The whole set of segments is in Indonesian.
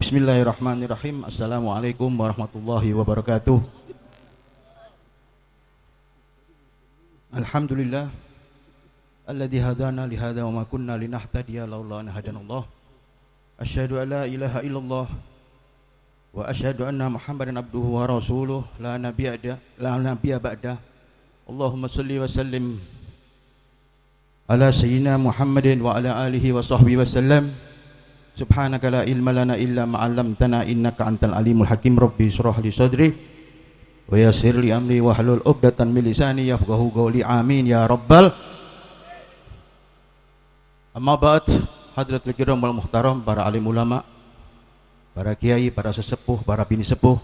Bismillahirrahmanirrahim. Assalamualaikum warahmatullahi wabarakatuh. Alhamdulillah alladzi hadana li hadza wa ma kunna linahtadiya laula an hadanallah. Asyhadu an la ilaha illallah wa asyhadu anna Muhammadan abduhu wa rasuluh la nabiyya ba'da. Allahumma shalli wa sallim ala sayyidina Muhammadin wa ala alihi wa sahbihi wa sallam. Subhanaka la ilma lana illa ma 'allamtana innaka antal alimul hakim. Rabbi shrah li sadri wa yassir li amri wahlul 'uqdatam min lisani yafqahu qawli. Amin ya rabbal. Amma ba'd, hadratul kiram wal muhtaram, para alim ulama, para kiai, para sesepuh, para bini sepuh,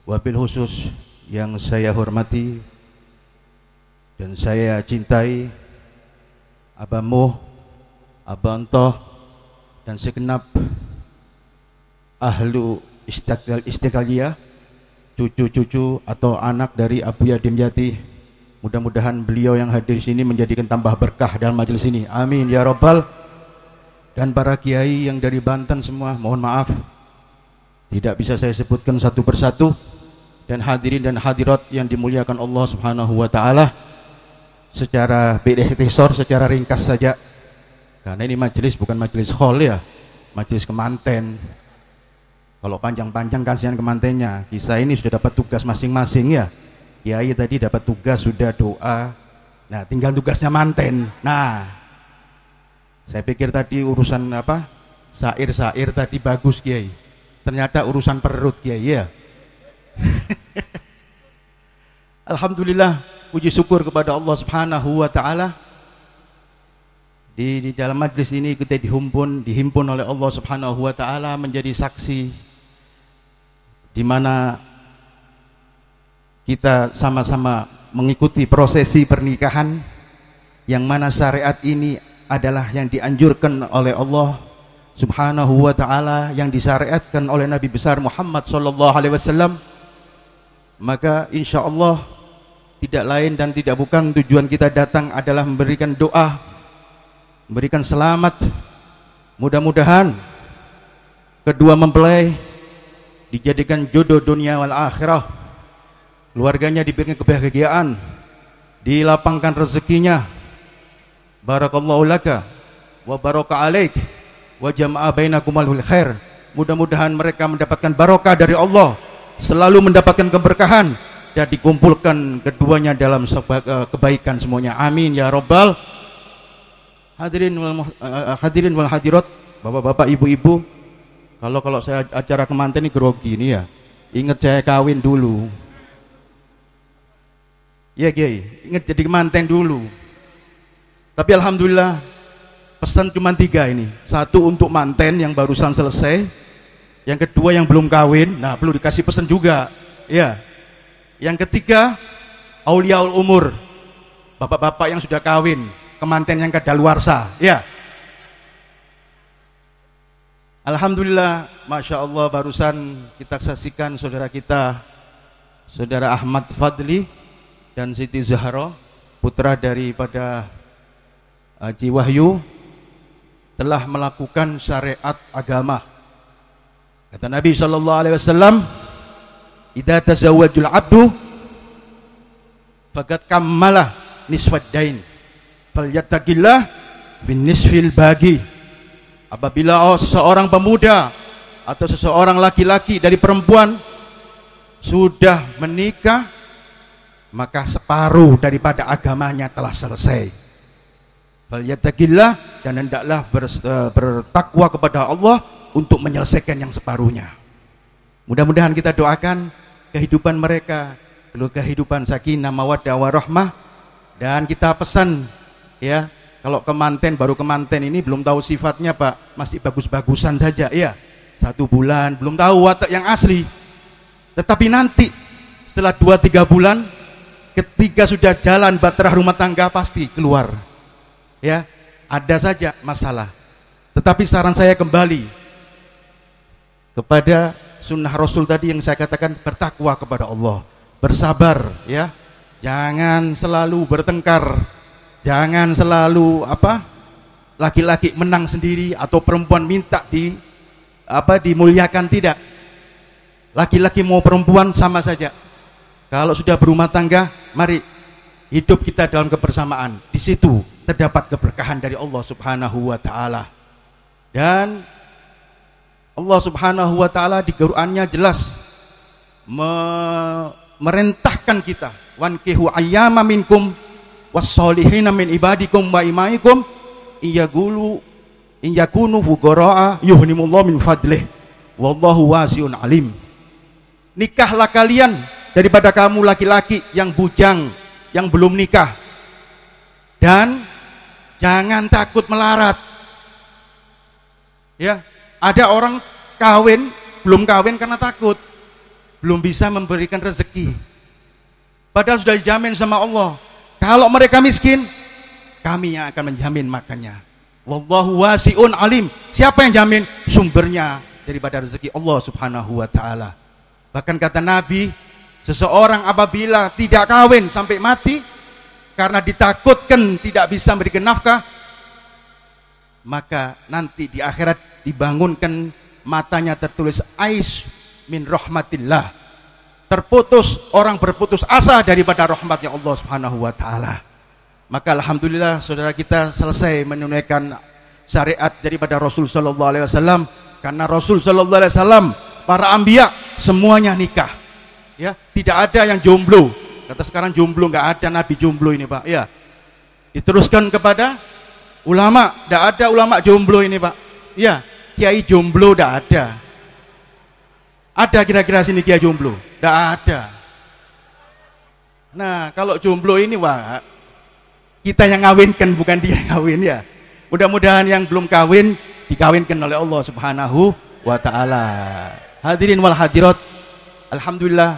wabil khusus yang saya hormati dan saya cintai, Abah Muh, Abah Antoh, dan segenap ahlu istiqlaliyah, cucu-cucu atau anak dari Abuya Dimyati. Mudah-mudahan beliau yang hadir di sini menjadikan tambah berkah dalam majelis ini. Amin ya rabbal. Dan para kiai yang dari Banten semua, mohon maaf tidak bisa saya sebutkan satu persatu. Dan hadirin dan hadirat yang dimuliakan Allah Subhanahu wa taala, secara biikhtisar, secara ringkas saja, karena ini majelis bukan majelis khol ya, majelis kemanten. Kalau panjang-panjang kasihan kemantennya. Kisah ini sudah dapat tugas masing-masing ya. Kiai tadi dapat tugas sudah doa. Nah, tinggal tugasnya manten. Nah, saya pikir tadi urusan apa? Syair-syair tadi bagus Kiai. Ternyata urusan perut Kiai ya. Alhamdulillah, puji syukur kepada Allah Subhanahu wa taala. Di dalam majlis ini kita dihimpun oleh Allah Subhanahu wa taala menjadi saksi di mana kita sama-sama mengikuti prosesi pernikahan yang mana syariat ini adalah yang dianjurkan oleh Allah Subhanahu wa taala, yang disyariatkan oleh Nabi besar Muhammad sallallahu alaihi wasallam. Maka insyaallah tidak lain dan tidak bukan tujuan kita datang adalah memberikan doa, memberikan selamat. Mudah-mudahan kedua mempelai dijadikan jodoh dunia wal akhirah, keluarganya diberikan kebahagiaan, dilapangkan rezekinya. Barakallahu laka wa baraka alaik wa jama'a bainakumal khair. Mudah-mudahan mereka mendapatkan barokah dari Allah, selalu mendapatkan keberkahan, dan dikumpulkan keduanya dalam kebaikan semuanya. Amin ya rabbal. Hadirin wal hadirat, bapak-bapak, ibu-ibu, kalau saya acara kemanten ini grogi nih ya. Ingat saya kawin dulu. Ya Kiai, ingat jadi kemanten dulu. Tapi alhamdulillah pesan cuma 3 ini. Satu untuk manten yang barusan selesai, yang kedua yang belum kawin, nah perlu dikasih pesan juga. Ya. Yang ketiga, auliaul umur, bapak-bapak yang sudah kawin, kemanten yang kadaluarsa, ya. Alhamdulillah, masya Allah, barusan kita saksikan saudara kita, saudara Ahmad Fadli dan Siti Zahra, putra daripada Haji Wahyu, telah melakukan syariat agama. Kata Nabi sallallahu alaihi wasallam, idza tazawwajul abdu faqad kammala nisfad dain falyattaqillah bin nisfil bagi. Apabila seseorang pemuda atau seseorang laki-laki dari perempuan sudah menikah, maka separuh daripada agamanya telah selesai. Falyattaqillah, dan hendaklah bertakwa kepada Allah untuk menyelesaikan yang separuhnya. Mudah-mudahan kita doakan kehidupan mereka, kehidupan sakinah mawaddah warahmah. Dan kita pesan ya, kalau kemanten, baru kemanten ini belum tahu sifatnya Pak, masih bagus-bagusan saja ya, 1 bulan belum tahu watak yang asli. Tetapi nanti setelah 2-3 bulan, ketika sudah jalan bahtera rumah tangga, pasti keluar ya, ada saja masalah. Tetapi saran saya kembali kepada sunnah Rasul tadi yang saya katakan, bertakwa kepada Allah, bersabar ya, jangan selalu bertengkar, jangan selalu laki-laki menang sendiri atau perempuan minta dimuliakan, tidak. Laki-laki mau perempuan sama saja. Kalau sudah berumah tangga, mari hidup kita dalam kebersamaan. Di situ terdapat keberkahan dari Allah Subhanahu wa taala. Dan Allah Subhanahu wa taala di Qur'annya jelas merintahkan kita, wankihu ayyama minkum wassolihina min ibadikum wa imaikum in yakunu fuqara'a yuhnimullahu min fadlih wallahu wasi'un alim. Nikahlah kalian daripada kamu laki-laki yang bujang, yang belum nikah, dan jangan takut melarat. Ya, ada orang belum kawin karena takut, belum bisa memberikan rezeki. Padahal sudah dijamin sama Allah, kalau mereka miskin, kami yang akan menjamin makannya. Wallahu wasi'un alim. Siapa yang jamin? Sumbernya daripada rezeki Allah Subhanahu wa taala. Bahkan kata Nabi, seseorang apabila tidak kawin sampai mati karena ditakutkan tidak bisa memberikan nafkah, maka nanti di akhirat dibangunkan matanya tertulis ais min rahmatillah, terputus, orang berputus asa daripada rahmatnya Allah Subhanahu wa taala. Maka alhamdulillah saudara kita selesai menunaikan syariat daripada Rasul sallallahu alaihi wasallam, karena Rasul sallallahu alaihi wasallam, para anbiya semuanya nikah. Ya, tidak ada yang jomblo. Kata sekarang jomblo, enggak ada nabi jomblo ini, Pak. Ya. Diteruskan kepada ulama, tidak ada ulama jomblo ini, Pak. Ya, kiai jomblo tidak ada. Ada kira-kira sini kiai jomblo? Tidak ada. Nah, kalau jomblo ini, wah, kita yang ngawinkan, bukan dia yang ngawin, ya. Mudah-mudahan yang belum kawin dikawinkan oleh Allah Subhanahu wa taala. Hadirin wal hadirat, alhamdulillah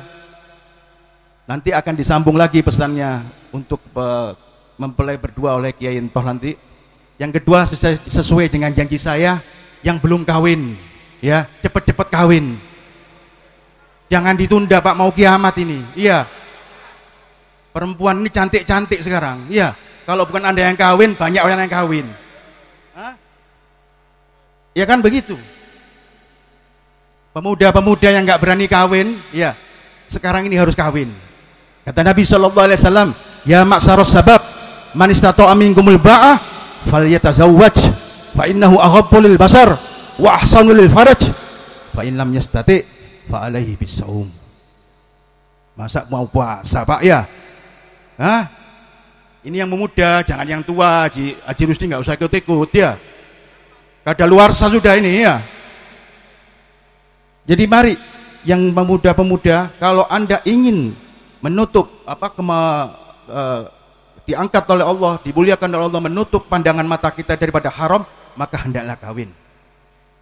nanti akan disambung lagi pesannya untuk mempelai berdua oleh Kiai Entoh nanti. Yang kedua, sesuai dengan janji saya, yang belum kawin, ya, cepat-cepat kawin. Jangan ditunda, Pak, mau kiamat ini. Iya. Perempuan ini cantik-cantik sekarang. Iya. Kalau bukan Anda yang kawin, banyak orang yang kawin. Hah? Ya kan begitu. Pemuda-pemuda yang nggak berani kawin, ya, sekarang ini harus kawin. Kata Nabi sallallahu alaihi wasallam, ya ma'syaras sabab, man istata'a minkumul ba'ah falyatazawwaj fa innahu aghaddu lil basar wa ahsanu lil faraj fa in lam yastati fa alaihi bisawm. Masa mau puasa, Pak, ya? Hah? Ini yang memuda, jangan yang tua. Haji Rusdi nggak usah ikut-ikut, ya. Kadaluarsa sudah ini, ya. Jadi mari yang pemuda-pemuda, kalau Anda ingin menutup diangkat oleh Allah, dimuliakan oleh Allah, menutup pandangan mata kita daripada haram, maka hendaklah kawin.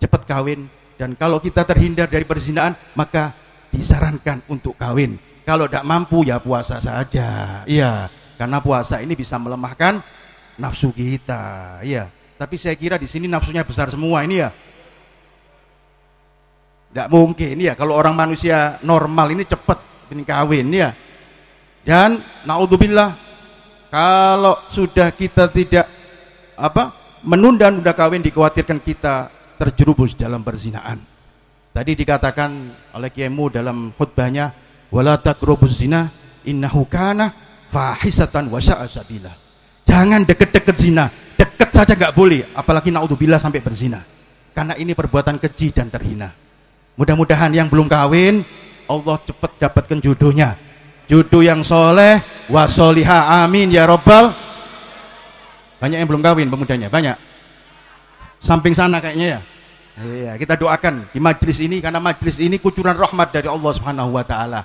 Cepat kawin. Dan kalau kita terhindar dari perzinahan, maka disarankan untuk kawin. Kalau tidak mampu, ya puasa saja. Iya, karena puasa ini bisa melemahkan nafsu kita. Iya. Tapi saya kira di sini nafsunya besar semua ini, ya. Tidak mungkin, ya. Kalau orang manusia normal ini cepat ini kawin, ya. Dan naudzubillah, kalau sudah kita tidak menunda-nunda kawin, dikhawatirkan kita terjerumus dalam perzinahan. Tadi dikatakan oleh Kiai Mu dalam khutbahnya, wala taqrabuz zina innahu kana fahisatan wa sa'a sabila. Jangan deket-deket zina, deket saja nggak boleh, apalagi naudzubillah sampai berzina. Karena ini perbuatan keji dan terhina. Mudah-mudahan yang belum kawin, Allah cepat dapatkan jodohnya. Jodoh yang soleh wa solihah, amin ya robbal. Banyak yang belum kawin pemudanya, banyak. Samping sana kayaknya, ya. Iya, kita doakan di majlis ini, karena majlis ini kucuran rahmat dari Allah Subhanahu wa taala.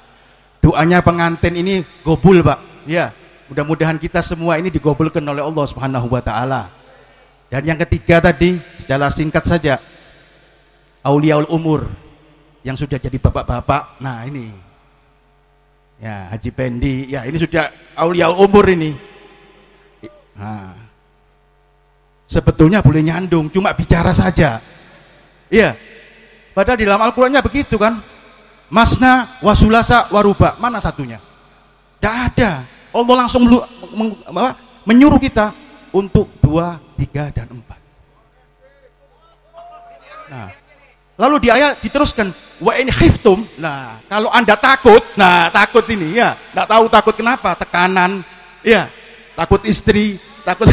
Doanya pengantin ini gobul, Pak. Ya, mudah-mudahan kita semua ini digobulkan oleh Allah Subhanahu wa taala. Dan yang ketiga tadi, secara singkat saja, auliaul umur yang sudah jadi bapak-bapak. Nah, ini. Ya, Haji Pendi, ya, ini sudah auliaul umur ini. Nah, sebetulnya boleh nyandung, cuma bicara saja. Iya. Padahal di dalam Al-Qur'annya begitu kan. Masna wasulasa waruba. Mana satunya? Tidak ada. Allah langsung menyuruh kita untuk 2, 3, dan 4. Nah, Lalu di ayat diteruskan, wa in khiftum. Nah, kalau Anda takut, nah takut ini ya, enggak tahu takut kenapa, tekanan, ya, takut istri, takut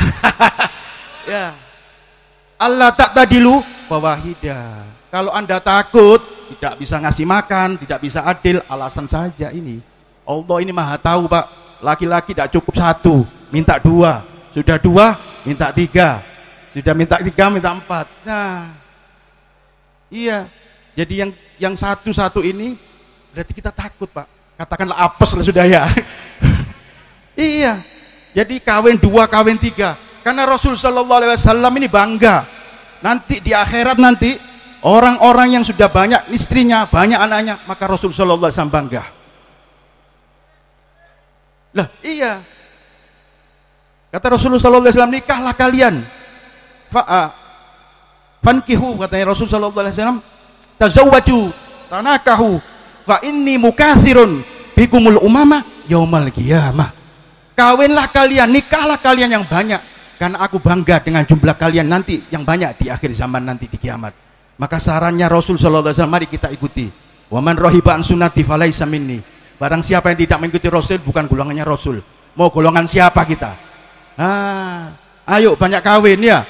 ya. Allah tak tadilu fawahida. Kalau Anda takut tidak bisa ngasih makan, tidak bisa adil, alasan saja ini. Allah ini maha tahu, Pak. Laki-laki tidak cukup satu, minta dua. Sudah dua, minta tiga. Sudah minta tiga, minta empat. Nah, iya, jadi yang satu-satu ini berarti kita takut, Pak. Katakanlah apes lah sudah ya. Iya, jadi kawin dua, kawin tiga. Karena Rasul Shallallahu Alaihi Wasallam ini bangga. Nanti di akhirat nanti orang-orang yang sudah banyak istrinya, banyak anaknya, maka Rasul Shallallahu Alaihi Wasallam bangga. Lah, iya. Kata Rasulullah Shallallahu Alaihi Wasallam, nikahlah kalian. Fankihu, katanya Rasul sallallahu alaihi wasallam, tazawwaju tanakahu fa inni mukatsirun bikumul umama yaumal qiyamah. Kawinlah kalian, nikahlah kalian yang banyak, karena aku bangga dengan jumlah kalian nanti yang banyak di akhir zaman nanti di kiamat. Maka sarannya Rasul sallallahu alaihi wasallam, mari kita ikuti. Wa man rahiba an sunnati falaisa minni. Barang siapa yang tidak mengikuti Rasul bukan golongannya Rasul. Mau golongan siapa kita? Ayo banyak kawin ya.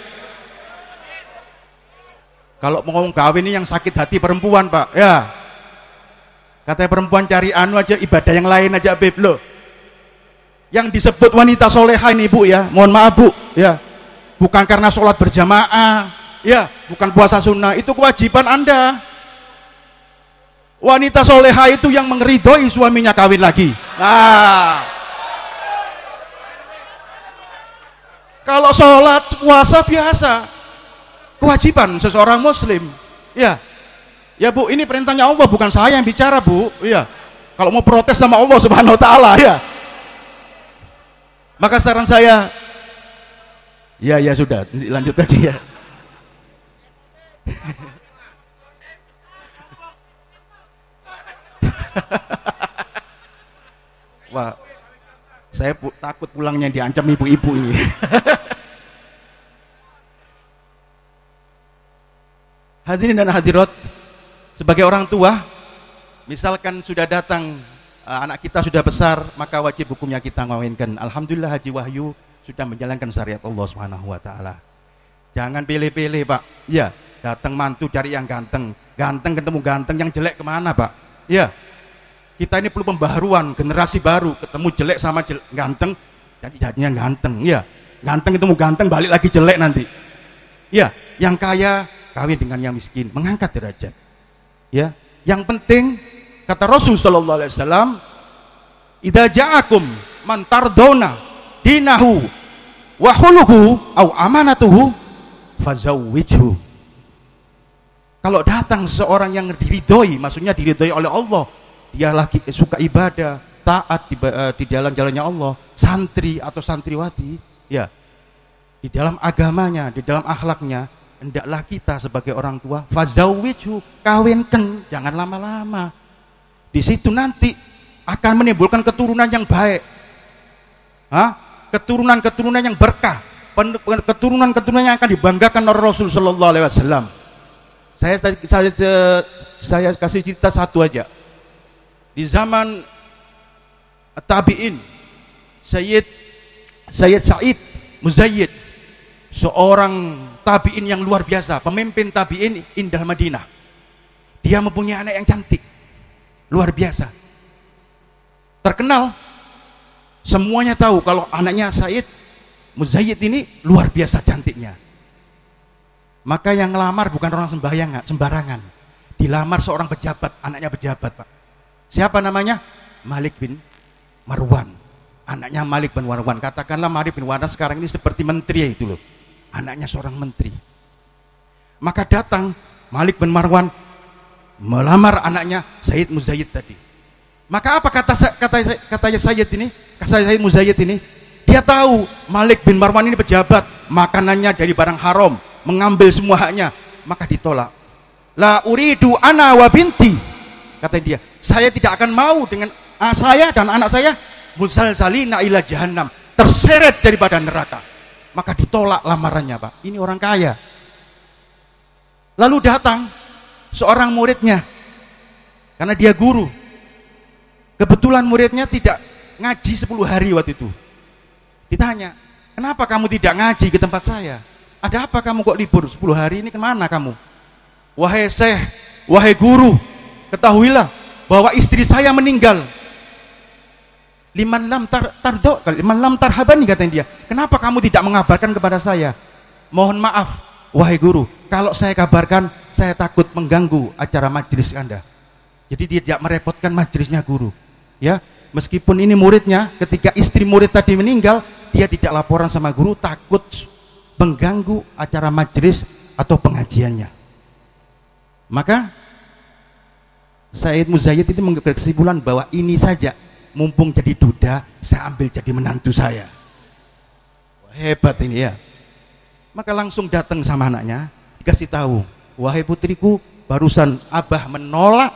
Kalau mau ngomong kawin ini yang sakit hati perempuan, Pak, ya. Katanya perempuan cari anu aja, ibadah yang lain aja, Beb, loh. Yang disebut wanita soleha ini, Bu, ya, mohon maaf, Bu, ya. Bukan karena sholat berjamaah, ya, bukan puasa sunnah, itu kewajiban Anda. Wanita soleha itu yang mengeridhoi suaminya kawin lagi. Nah, kalau sholat, puasa biasa, kewajiban seseorang muslim, ya. Ya, Bu, ini perintahnya Allah, bukan saya yang bicara, Bu, ya. Kalau mau protes sama Allah Subhanahu wa taala, ya. Maka saran saya, ya sudah, lanjut lagi ya. Wah, saya takut pulangnya diancam ibu-ibu ini. Hadirin dan hadirat, sebagai orang tua, misalkan sudah datang anak kita sudah besar, maka wajib hukumnya kita ngawinkan. Alhamdulillah Haji Wahyu sudah menjalankan syariat Allah Subhanahu wa taala. Jangan pilih-pilih, Pak. Ya, datang mantu cari yang ganteng, ganteng ketemu ganteng, yang jelek kemana, Pak? Ya. Kita ini perlu pembaharuan, generasi baru, ketemu jelek sama ganteng, jadinya ganteng, ya. Ganteng ketemu ganteng, balik lagi jelek nanti. Ya, yang kaya kawin dengan yang miskin, mengangkat derajat. Ya, yang penting kata Rasul sallallahu alaihi wasallam, "Idza ja'akum man tardawna dinahu wa khuluquhu aw amanatuhu fazawwijhu." Kalau datang seorang yang diridhoi, maksudnya diridhoi oleh Allah, dia lagi suka ibadah, taat di jalan-jalannya Allah, santri atau santriwati, ya, di dalam agamanya, di dalam akhlaknya, hendaklah kita sebagai orang tua fazawwijhu, kawinkan, jangan lama-lama. Di situ nanti akan menimbulkan keturunan yang baik, keturunan-keturunan yang berkah, keturunan-keturunan yang akan dibanggakan oleh Rasul sallallahu alaihi wasallam. Saya kasih cerita satu aja. Di zaman tabi'in, Sayyid Sa'id Muzayyid, seorang tabi'in yang luar biasa, pemimpin tabi'in indah Madinah. Dia mempunyai anak yang cantik, luar biasa, terkenal. Semuanya tahu kalau anaknya Said Muzayyid ini luar biasa cantiknya. Maka yang ngelamar bukan orang sembarangan. Dilamar seorang pejabat, anaknya pejabat, Pak. Siapa namanya? Malik bin Marwan. Anaknya Malik bin Marwan. Katakanlah Malik bin Marwan sekarang ini seperti menteri itu loh. Anaknya seorang menteri. Maka datang Malik bin Marwan melamar anaknya Said Muzayyid tadi. Maka apa katanya Sayyid ini? Kata Said Muzayyid ini, dia tahu Malik bin Marwan ini pejabat, makanannya dari barang haram, mengambil semua haknya, maka ditolak. La uridu ana wa binti, kata dia, saya tidak akan mau dengan saya dan anak saya musalsalina ila jahannam, terseret daripada neraka. Maka ditolak lamarannya, Pak. Ini orang kaya. Lalu datang seorang muridnya, karena dia guru. Kebetulan muridnya tidak ngaji 10 hari waktu itu. Ditanya, kenapa kamu tidak ngaji ke tempat saya? Ada apa kamu kok libur 10 hari ini, kemana kamu? Wahai syekh, wahai guru, ketahuilah bahwa istri saya meninggal. Liman lam tarhabani, katanya dia. Kenapa kamu tidak mengabarkan kepada saya? Mohon maaf, wahai guru, kalau saya kabarkan, saya takut mengganggu acara majelis Anda. Jadi tidak merepotkan majelisnya guru. Ya, meskipun ini muridnya, ketika istri murid tadi meninggal, dia tidak laporan sama guru, takut mengganggu acara majelis atau pengajiannya. Maka Said Muzayyid itu mengambil kesimpulan bahwa ini saja, mumpung jadi duda, saya ambil jadi menantu saya. Wah, hebat ini ya. Maka langsung datang sama anaknya, dikasih tahu, wahai putriku, barusan abah menolak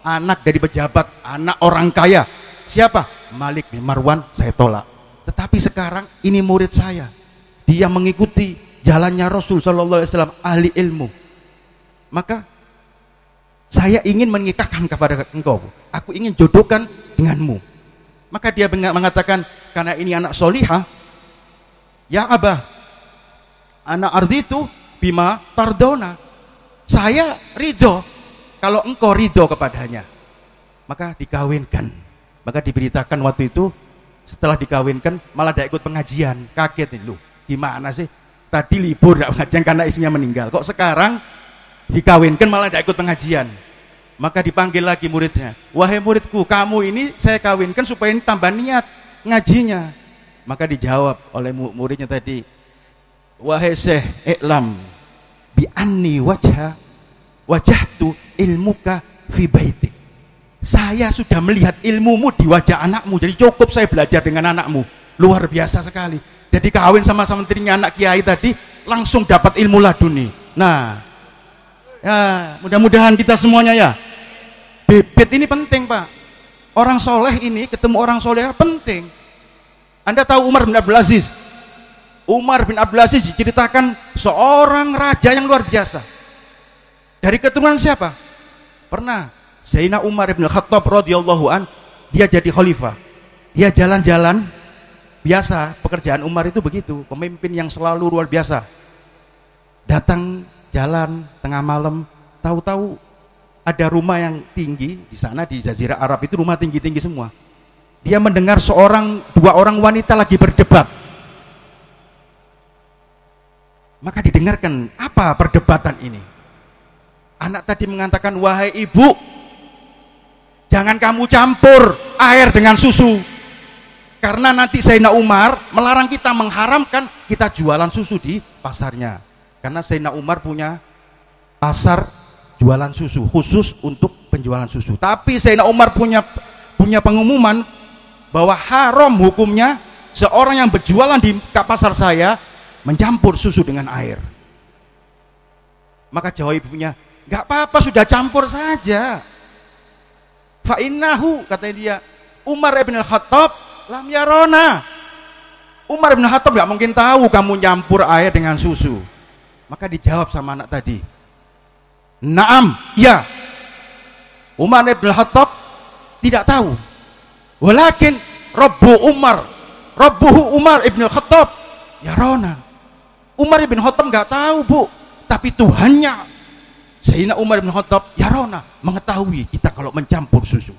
anak dari pejabat, anak orang kaya. Siapa? Malik bin Marwan, saya tolak. Tetapi sekarang ini murid saya, dia mengikuti jalannya Rasul Sallallahu Alaihi Wasallam, ahli ilmu. Maka saya ingin menikahkan kepada engkau, aku ingin jodohkan denganmu. Maka dia mengatakan, karena ini anak solihah, ya abah, anak arditu bima tardona, saya ridho kalau engkau ridho kepadanya. Maka dikawinkan. Maka diberitakan waktu itu, setelah dikawinkan malah tidak ikut pengajian. Kaget nih, lu gimana sih, tadi libur tidak pengajian karena istrinya meninggal, kok sekarang dikawinkan malah tidak ikut pengajian. Maka dipanggil lagi muridnya, wahai muridku, kamu ini saya kawinkan supaya ini tambah niat ngajinya. Maka dijawab oleh muridnya tadi, wahai syekh, iklam bi anni wajahtu ilmuka fi baitik. Saya sudah melihat ilmumu di wajah anakmu, jadi cukup saya belajar dengan anakmu. Luar biasa sekali. Jadi kawin sama menterinya anak kiai tadi, langsung dapat ilmu laduni. Nah, ya, mudah-mudahan kita semuanya ya. Bibit ini penting, Pak. Orang soleh ini ketemu orang soleh penting. Anda tahu Umar bin Abdul Aziz? Umar bin Abdul Aziz diceritakan seorang raja yang luar biasa. Dari keturunan siapa? Pernah Sayyidina Umar bin Khattab radhiyallahu an, dia jadi khalifah. Dia jalan-jalan, biasa pekerjaan Umar itu begitu, pemimpin yang selalu luar biasa. Datang jalan tengah malam, tahu-tahu ada rumah yang tinggi di sana di Jazirah Arab itu, rumah tinggi-tinggi semua. Dia mendengar dua orang wanita lagi berdebat. Maka didengarkan, apa perdebatan ini? Anak tadi mengatakan, wahai ibu, jangan kamu campur air dengan susu, karena nanti Sayyidina Umar melarang kita, mengharamkan kita jualan susu di pasarnya. Karena Sayyidina Umar punya pasar jualan susu khusus untuk penjualan susu. Tapi Sayyidina Umar punya pengumuman bahwa haram hukumnya seorang yang berjualan di pasar saya mencampur susu dengan air. Maka jawab ibunya, nggak apa-apa, sudah campur saja. Fa innahu, katanya dia, Umar ibn al-Khattab lam yarona. Umar ibn al-Khattab nggak mungkin tahu kamu nyampur air dengan susu. Maka dijawab sama anak tadi, naam, ya. Umar ibn al-Khattab tidak tahu. Walakin Rabbuhu Umar ibn al-Khattab yarona. Umar ibn Khattab nggak tahu, Bu, tapi Tuhannya Sayyidina Umar ibn Khattab yarona, mengetahui kita kalau mencampur susu.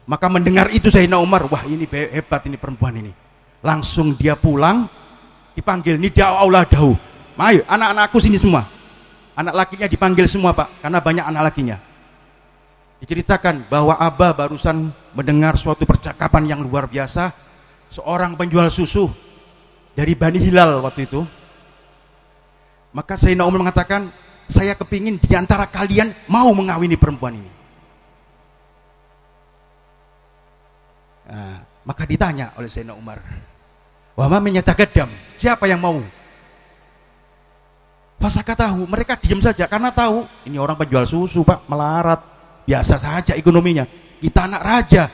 Maka mendengar itu Sayyidina Umar, wah ini hebat ini perempuan ini. Langsung dia pulang, dipanggil, nida auladahu, ayo anak-anakku sini semua. Anak lakinya dipanggil semua, Pak, karena banyak anak lakinya. Diceritakan bahwa Abah barusan mendengar suatu percakapan yang luar biasa. Seorang penjual susu dari Bani Hilal waktu itu. Maka Sayyidina Umar mengatakan, saya kepingin diantara kalian mau mengawini perempuan ini. Nah, maka ditanya oleh Sayyidina Umar, wa ma min yataqaddam, siapa yang mau? Fasakatahu, mereka diam saja karena tahu ini orang penjual susu, Pak, melarat, biasa saja ekonominya, kita anak raja.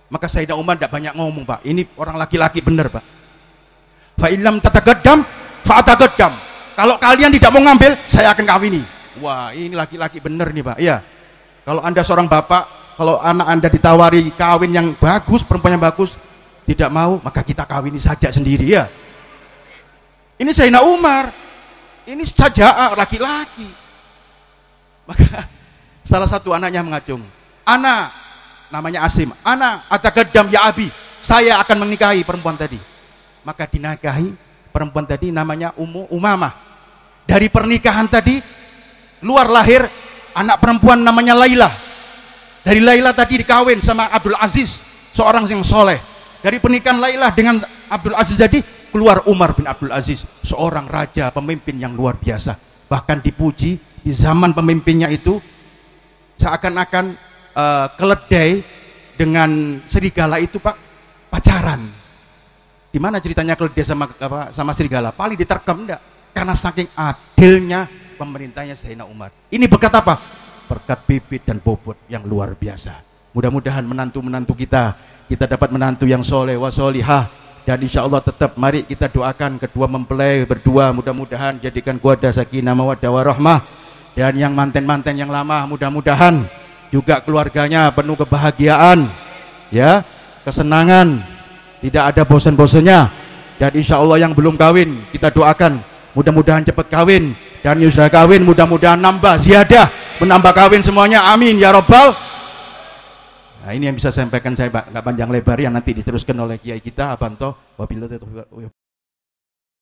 Maka Sayyidina Umar tidak banyak ngomong, Pak, ini orang laki-laki benar, Pak. Fa illam tataqaddam fa ataqaddam, kalau kalian tidak mau ngambil, saya akan kawini. Wah, ini laki-laki bener nih Pak. Iya. Kalau Anda seorang bapak, kalau anak Anda ditawari kawin yang bagus, perempuan yang bagus, tidak mau, maka kita kawini saja sendiri ya. Ini Sayyidina Umar. Ini sajaa laki-laki. Maka salah satu anaknya mengacung. Ana, namanya Asim. Ana ataqaddam ya abi. Saya akan menikahi perempuan tadi. Maka dinikahi perempuan tadi namanya Ummu Umamah. Dari pernikahan tadi luar lahir anak perempuan namanya Laila. Dari Laila tadi dikawin sama Abdul Aziz, seorang yang soleh. Dari pernikahan Laila dengan Abdul Aziz tadi keluar Umar bin Abdul Aziz, seorang raja pemimpin yang luar biasa. Bahkan dipuji di zaman pemimpinnya itu seakan-akan keledai dengan serigala itu Pak pacaran. Di mana ceritanya keledai sama serigala? Paling diterkam enggak? Karena saking adilnya pemerintahnya Sayyidina Umar. Ini berkat apa? Berkat bibit dan bobot yang luar biasa. Mudah-mudahan menantu-menantu kita dapat menantu yang soleh wa solihah. Dan insya Allah tetap mari kita doakan kedua mempelai berdua, mudah-mudahan jadikan keluarga sakinah mawaddah warahmah. Dan yang manten-manten yang lama mudah-mudahan juga keluarganya penuh kebahagiaan, ya, kesenangan, tidak ada bosan-bosannya. Dan insya Allah yang belum kawin kita doakan mudah-mudahan cepat kawin, dan yang sudah kawin mudah-mudahan nambah ziyadah, menambah kawin semuanya, amin ya robbal. Nah, ini yang bisa saya sampaikan, saya nggak panjang lebar, yang nanti diteruskan oleh kiai kita Abanto. Wabillahi taufiq.